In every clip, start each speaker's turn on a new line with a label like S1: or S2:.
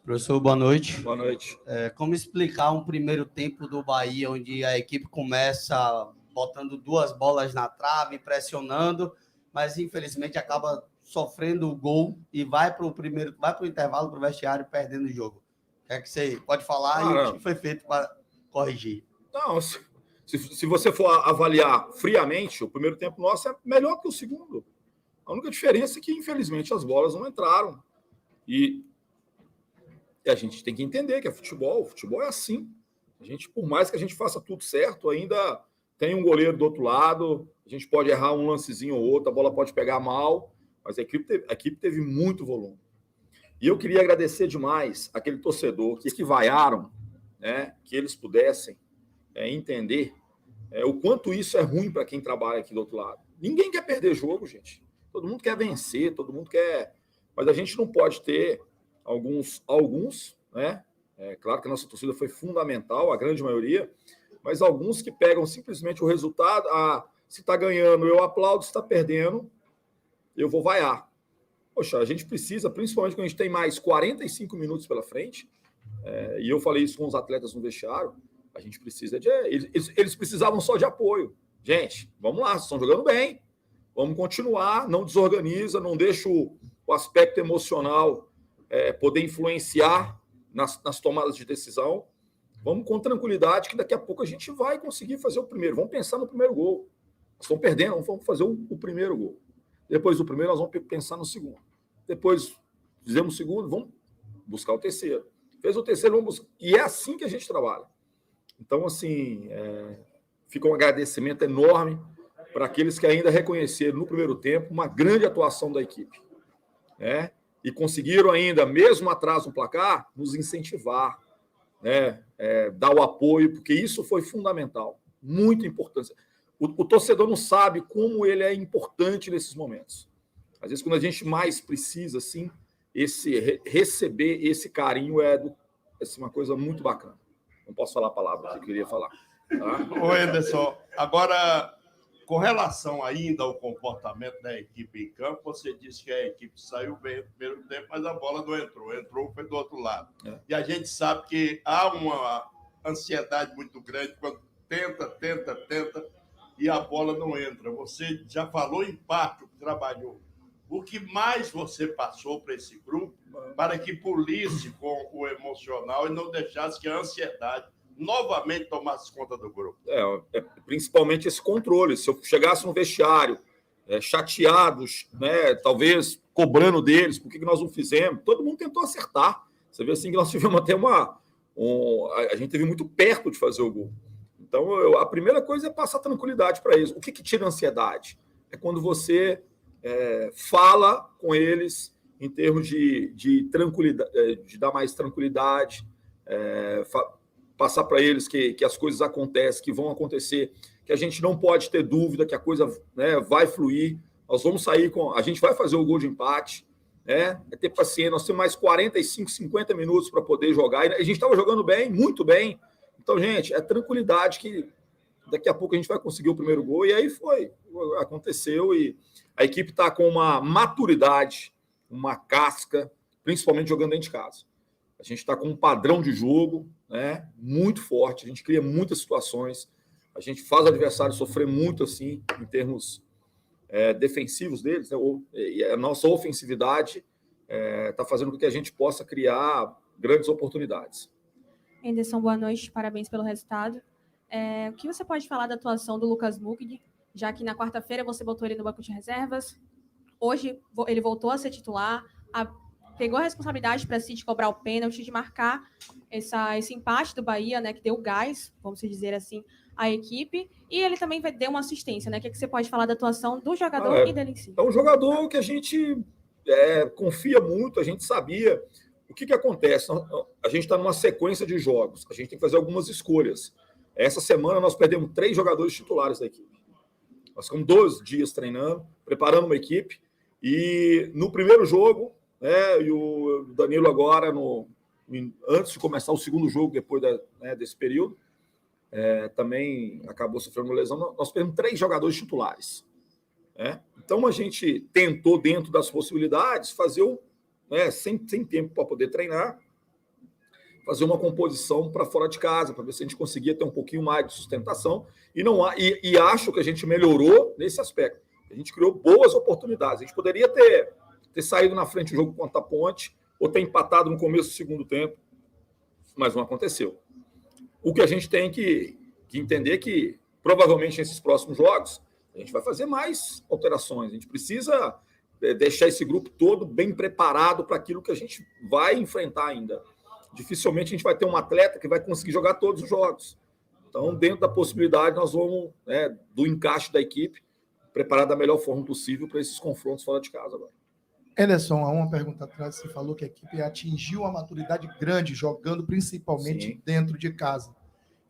S1: Professor, boa noite.
S2: Boa noite.
S1: Como explicar um primeiro tempo do Bahia, onde a equipe começa botando duas bolas na trave, pressionando, mas infelizmente acaba sofrendo o gol e vai para o intervalo, para o vestiário, perdendo o jogo? O que é que você pode falar e o que foi feito para corrigir?
S2: Não, se você for avaliar friamente, o primeiro tempo nosso é melhor que o segundo. A única diferença é que, infelizmente, as bolas não entraram. E a gente tem que entender que é futebol. O futebol é assim. A gente, por mais que a gente faça tudo certo, ainda tem um goleiro do outro lado. A gente pode errar um lancezinho ou outro, a bola pode pegar mal, mas a equipe teve muito volume. E eu queria agradecer demais aquele torcedor que vaiaram, né, que eles pudessem entender o quanto isso é ruim para quem trabalha aqui do outro lado. Ninguém quer perder jogo, gente. Todo mundo quer vencer, todo mundo quer... Mas a gente não pode ter alguns, né? Claro que a nossa torcida foi fundamental, a grande maioria, mas alguns que pegam simplesmente o resultado. Se está ganhando, eu aplaudo, se está perdendo, eu vou vaiar. Poxa, a gente precisa, principalmente quando a gente tem mais 45 minutos pela frente, e eu falei isso com os atletas no vestiário, a gente precisa de... Eles precisavam só de apoio. Gente, vamos lá, vocês estão jogando bem, vamos continuar, não desorganiza, não deixa o aspecto emocional poder influenciar nas tomadas de decisão. Vamos com tranquilidade, que daqui a pouco a gente vai conseguir fazer o primeiro. Vamos pensar no primeiro gol. Nós estamos perdendo, vamos fazer o primeiro gol. Depois do primeiro, nós vamos pensar no segundo. Depois, fizemos o segundo, vamos buscar o terceiro. Fez o terceiro, vamos buscar. E é assim que a gente trabalha. Então, assim, fica um agradecimento enorme para aqueles que ainda reconheceram no primeiro tempo uma grande atuação da equipe. E conseguiram ainda, mesmo atrás no placar, nos incentivar, dar o apoio, porque isso foi fundamental, muito importante. O torcedor não sabe como ele é importante nesses momentos. Às vezes, quando a gente mais precisa, assim, receber esse carinho é uma coisa muito bacana. Não posso falar a palavra que eu queria falar. Tá?
S3: Ô, Anderson, agora, com relação ainda ao comportamento da equipe em campo, você disse que a equipe saiu bem no primeiro tempo, mas a bola não entrou, foi do outro lado. E a gente sabe que há uma ansiedade muito grande quando tenta, e a bola não entra. Você já falou em parte o que trabalhou. O que mais você passou para esse grupo para que polisse com o emocional e não deixasse que a ansiedade novamente tomasse conta do grupo?
S2: Principalmente esse controle. Se eu chegasse no vestiário chateados, né, talvez cobrando deles, por que nós não fizemos? Todo mundo tentou acertar. Você vê assim que nós tivemos até a gente esteve muito perto de fazer o gol. Então, a primeira coisa é passar tranquilidade para eles. O que tira a ansiedade? É quando você fala com eles em termos de tranquilidade, de dar mais tranquilidade, passar para eles que as coisas acontecem, que vão acontecer, que a gente não pode ter dúvida que a coisa, né, vai fluir. Nós vamos sair a gente vai fazer o gol de empate, é ter paciência. Nós temos mais 45, 50 minutos para poder jogar. E a gente estava jogando bem, muito bem. Então, gente, é tranquilidade que daqui a pouco a gente vai conseguir o primeiro gol. E aí aconteceu. E a equipe está com uma maturidade, uma casca, principalmente jogando dentro de casa. A gente está com um padrão de jogo, né, muito forte. A gente cria muitas situações. A gente faz o adversário sofrer muito, assim, em termos defensivos deles, né? E a nossa ofensividade está fazendo com que a gente possa criar grandes oportunidades.
S4: Anderson, boa noite, parabéns pelo resultado. O que você pode falar da atuação do Lucas Mugni, já que na quarta-feira você botou ele no banco de reservas, hoje ele voltou a ser titular, pegou a responsabilidade para si de cobrar o pênalti, de marcar esse empate do Bahia, né, que deu gás, vamos dizer assim, à equipe, e ele também deu uma assistência, né? O que você pode falar da atuação do jogador e dele em si?
S2: É um jogador que a gente confia muito, a gente sabia. O que acontece? A gente está numa sequência de jogos, a gente tem que fazer algumas escolhas. Essa semana nós perdemos 3 jogadores titulares da equipe. Nós ficamos 12 dias treinando, preparando uma equipe, e no primeiro jogo, e o Danilo agora, antes de começar o segundo jogo, depois desse período, também acabou sofrendo uma lesão. Nós perdemos 3 jogadores titulares. Então, a gente tentou, dentro das possibilidades, fazer sem tempo para poder treinar, fazer uma composição para fora de casa, para ver se a gente conseguia ter um pouquinho mais de sustentação. E acho que a gente melhorou nesse aspecto. A gente criou boas oportunidades. A gente poderia ter saído na frente do jogo contra a Ponte ou ter empatado no começo do segundo tempo, mas não aconteceu. O que a gente tem que entender é que, provavelmente, nesses próximos jogos, a gente vai fazer mais alterações. A gente precisa deixar esse grupo todo bem preparado para aquilo que a gente vai enfrentar ainda. Dificilmente a gente vai ter um atleta que vai conseguir jogar todos os jogos. Então, dentro da possibilidade, nós vamos, do encaixe da equipe, preparar da melhor forma possível para esses confrontos fora de casa agora.
S5: Anderson, há uma pergunta atrás, você falou que a equipe atingiu uma maturidade grande, jogando principalmente dentro de casa.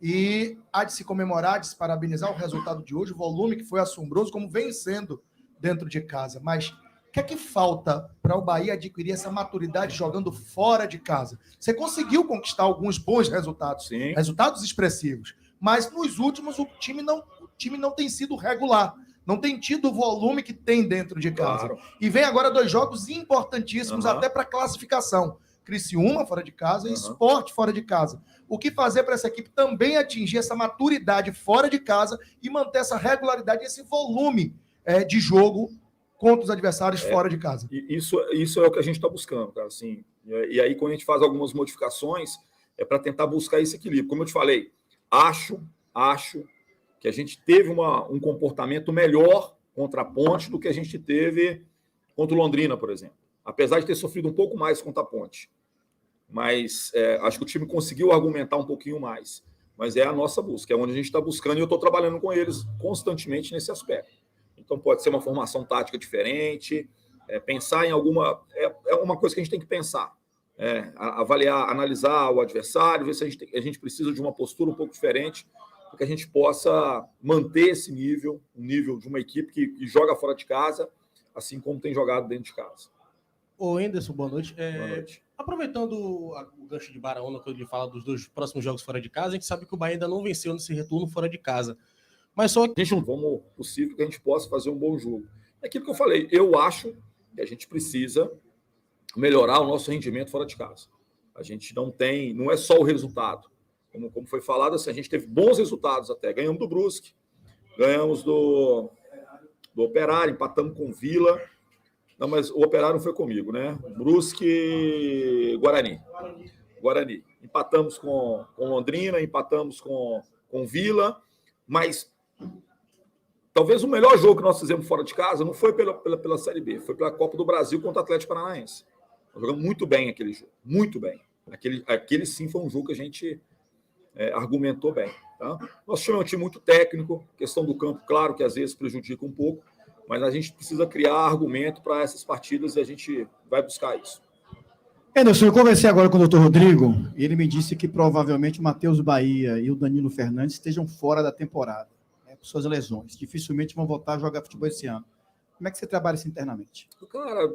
S5: E há de se comemorar, de se parabenizar o resultado de hoje, o volume que foi assombroso, como vem sendo dentro de casa. Mas o que é que falta para o Bahia adquirir essa maturidade jogando fora de casa? Você conseguiu conquistar alguns bons resultados, resultados expressivos, mas nos últimos o time não tem sido regular. Não tem tido o volume que tem dentro de casa. Claro. E vem agora 2 jogos importantíssimos até para classificação. Criciúma fora de casa e Sport fora de casa. O que fazer para essa equipe também atingir essa maturidade fora de casa e manter essa regularidade, esse volume de jogo contra os adversários fora de casa?
S2: Isso é o que a gente está buscando, cara. Assim, e aí, quando a gente faz algumas modificações, é para tentar buscar esse equilíbrio. Como eu te falei, acho que a gente teve um comportamento melhor contra a Ponte do que a gente teve contra o Londrina, por exemplo. Apesar de ter sofrido um pouco mais contra a Ponte. Mas acho que o time conseguiu argumentar um pouquinho mais. Mas é a nossa busca, é onde a gente está buscando, e eu estou trabalhando com eles constantemente nesse aspecto. Então pode ser uma formação tática diferente, pensar em alguma... É uma coisa que a gente tem que pensar. Avaliar, analisar o adversário, ver se a gente precisa de uma postura um pouco diferente, para que a gente possa manter esse nível, um nível de uma equipe que joga fora de casa, assim como tem jogado dentro de casa.
S6: Ô, Anderson, boa noite.
S2: Boa noite.
S6: Aproveitando o gancho de Baraúna, quando ele fala dos 2 próximos jogos fora de casa, a gente sabe que o Bahia ainda não venceu nesse retorno fora de casa. Mas só que
S2: a gente não vamos possível que a gente possa fazer um bom jogo. É aquilo que eu falei, eu acho que a gente precisa melhorar o nosso rendimento fora de casa. A gente não é só o resultado. Como foi falado, assim, a gente teve bons resultados até. Ganhamos do Brusque, ganhamos do Operário, empatamos com o Vila. Não, mas o Operário não foi comigo, né? Brusque, Guarani. Empatamos com Londrina, empatamos com Vila, mas talvez o melhor jogo que nós fizemos fora de casa não foi pela Série B, foi pela Copa do Brasil contra o Atlético Paranaense. Nós jogamos muito bem aquele jogo, muito bem. Aquele sim foi um jogo que a gente argumentou bem. Tá? Nosso time é um time muito técnico, questão do campo, claro que às vezes prejudica um pouco, mas a gente precisa criar argumento para essas partidas e a gente vai buscar isso.
S7: Anderson, eu conversei agora com o Dr. Rodrigo e ele me disse que provavelmente o Matheus Bahia e o Danilo Fernandes estejam fora da temporada, por suas lesões. Dificilmente vão voltar a jogar futebol esse ano. Como é que você trabalha isso internamente?
S2: Cara,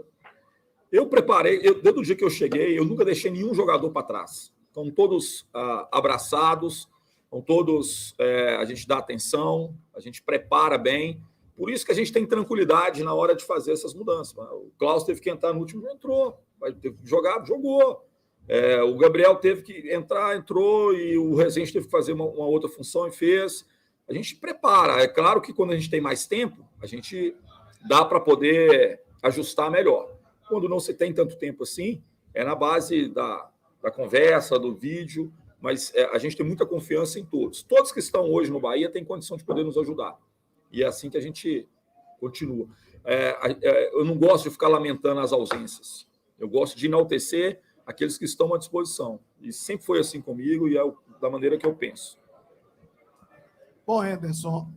S2: eu preparei, desde o dia que eu cheguei, eu nunca deixei nenhum jogador para trás. Estão todos abraçados, estão todos, a gente dá atenção, a gente prepara bem. Por isso que a gente tem tranquilidade na hora de fazer essas mudanças. O Klaus teve que entrar no último, não entrou. Vai ter que jogar, jogou. O Gabriel teve que entrar, entrou, e o Rezende teve que fazer uma outra função e fez. A gente prepara. É claro que quando a gente tem mais tempo, a gente dá para poder ajustar melhor. Quando não se tem tanto tempo assim, é na base da conversa, do vídeo, mas a gente tem muita confiança em todos. Todos que estão hoje no Bahia têm condição de poder nos ajudar. E é assim que a gente continua. Eu não gosto de ficar lamentando as ausências. Eu gosto de enaltecer aqueles que estão à disposição. E sempre foi assim comigo e é da maneira que eu penso.
S5: Bom, Anderson,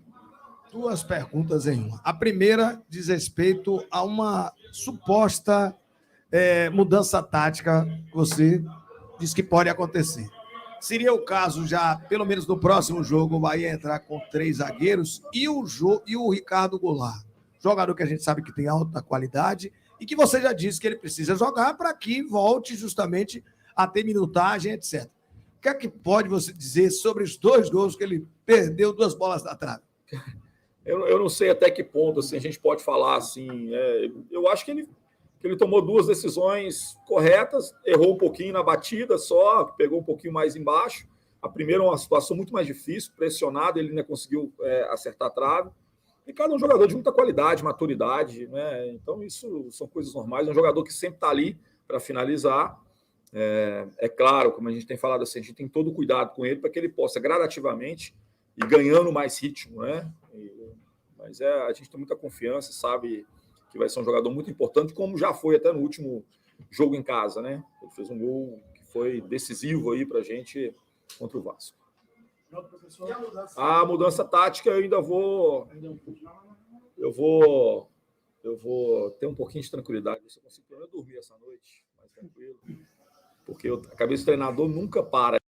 S5: 2 perguntas em uma. A primeira diz respeito a uma suposta mudança tática que você diz que pode acontecer. Seria o caso já, pelo menos no próximo jogo, o Bahia entrar com 3 zagueiros e o Ricardo Goulart, jogador que a gente sabe que tem alta qualidade e que você já disse que ele precisa jogar para que volte justamente a ter minutagem, etc. O que é que pode você dizer sobre os 2 gols que ele perdeu, 2 bolas na trave?
S2: Eu não sei até que ponto assim, a gente pode falar assim. Eu acho que ele que ele tomou 2 decisões corretas, errou um pouquinho na batida só, pegou um pouquinho mais embaixo. A primeira é uma situação muito mais difícil, pressionado, ele ainda conseguiu acertar a trave. Ricardo é um jogador de muita qualidade, maturidade, né? Então isso são coisas normais. É um jogador que sempre está ali para finalizar. É claro, como a gente tem falado assim, a gente tem todo o cuidado com ele para que ele possa gradativamente ir ganhando mais ritmo, né? Mas a gente tem muita confiança, sabe que vai ser um jogador muito importante, como já foi até no último jogo em casa, né? Ele fez um gol que foi decisivo aí para a gente contra o Vasco. A mudança tática eu ainda vou. Eu vou ter um pouquinho de tranquilidade. Se eu consigo dormir essa noite, mais tranquilo. Porque a cabeça do treinador nunca para.